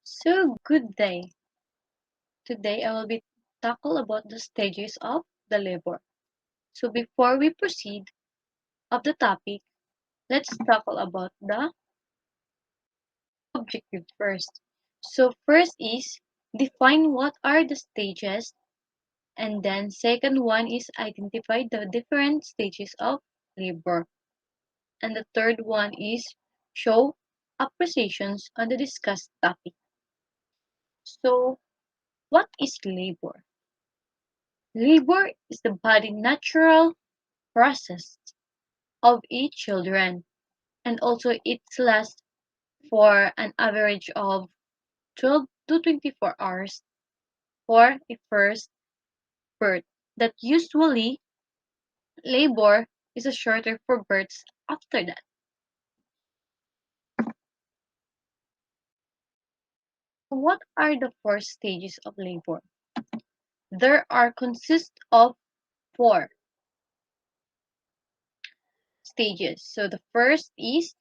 So good day. Today I will be tackle about the stages of the labor. So before we proceed of the topic, let's tackle about the objective first. So first is define what are the stages, and then second one is identify the different stages of labor. And the third one is show appreciations on the discussed topic. So what is labor? Labor is the body natural process of each children, and also it lasts for an average of 12 to 24 hours for a first birth. That usually labor is a shorter for births after that. What are the four stages of labor? There are consist of four stages. So the first is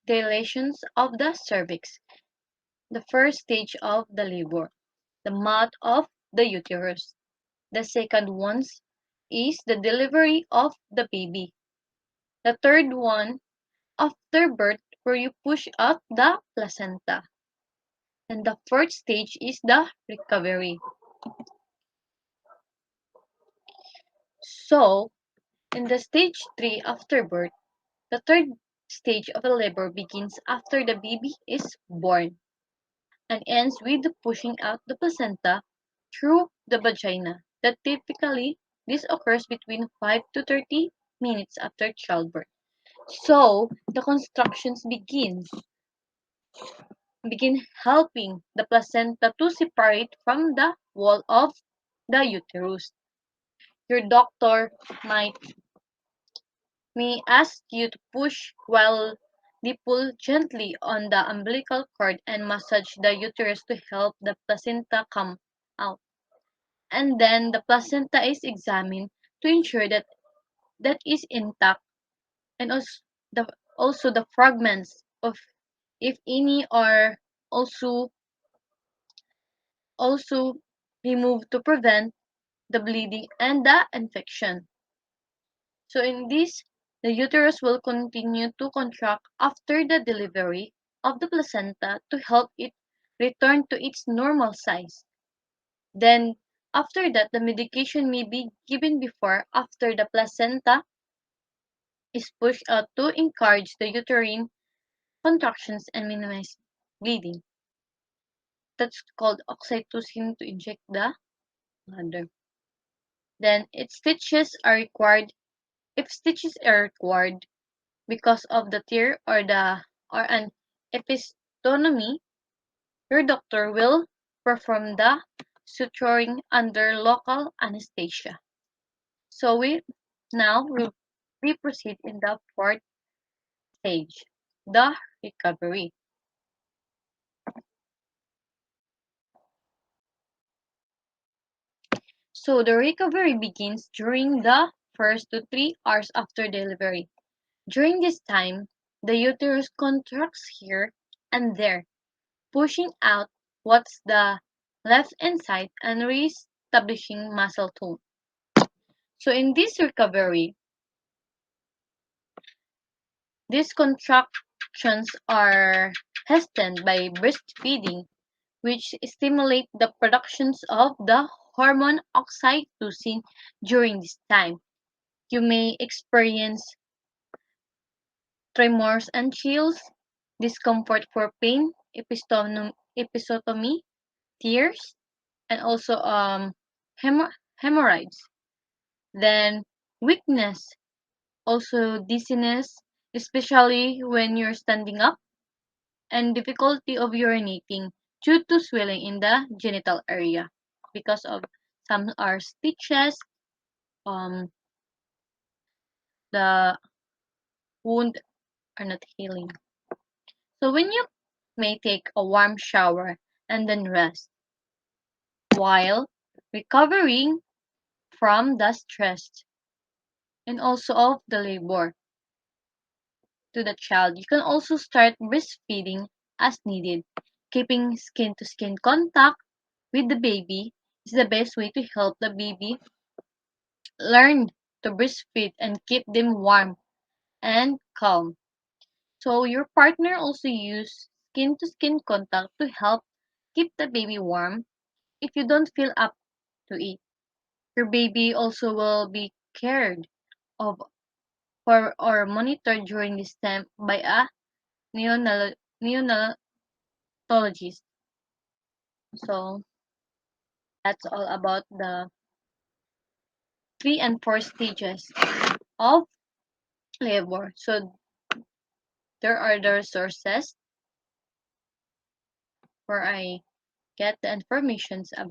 dilations of the cervix, the first stage of the labor, the mouth of the uterus. The second one is the delivery of the baby. The third one, after birth, where you push out the placenta. And the fourth stage is the recovery. So, in the stage 3 after birth, the third stage of the labor begins after the baby is born and ends with the pushing out the placenta through the vagina. That typically this occurs between 5 to 30 minutes after childbirth. So the constructions begin helping the placenta to separate from the wall of the uterus. Your doctor may ask you to push while they pull gently on the umbilical cord and massage the uterus to help the placenta come out. And then the placenta is examined to ensure that that is intact, and also the fragments of, if any, are also also removed to prevent the bleeding and the infection. So in this, the uterus will continue to contract after the delivery of the placenta to help it return to its normal size. Then after that, the medication may be given before after the placenta is pushed out to encourage the uterine contractions and minimize bleeding. That's called oxytocin to inject the mother. Then its stitches are required. If stitches are required because of the tear or an episiotomy, your doctor will perform the suturing under local anesthesia. So we proceed in the fourth stage, the recovery. So the recovery begins during the first to 3 hours after delivery. During this time, the uterus contracts here and there, pushing out what's the left inside and re-establishing muscle tone. So in this recovery, these contractions are hastened by breastfeeding, which stimulate the productions of the hormone oxytocin during this time. You may experience tremors and chills, discomfort for pain, episiotomy, tears, and also hemorrhoids. Then weakness, also dizziness, especially when you're standing up, and difficulty of urinating due to swelling in the genital area because of some are stitches, um, the wound are not healing. So when you may take a warm shower and then rest while recovering from the stress and also of the labor. to the child. You can also start breastfeeding as needed. Keeping skin to skin contact with the baby is the best way to help the baby learn to breastfeed and keep them warm and calm. So your partner also use skin to skin contact to help keep the baby warm if you don't feel up to it. Your baby also will be cared of for or monitored during this time by a neonatologist. So that's all about the 3 and 4 stages of labor. So there are the resources where I get the informations about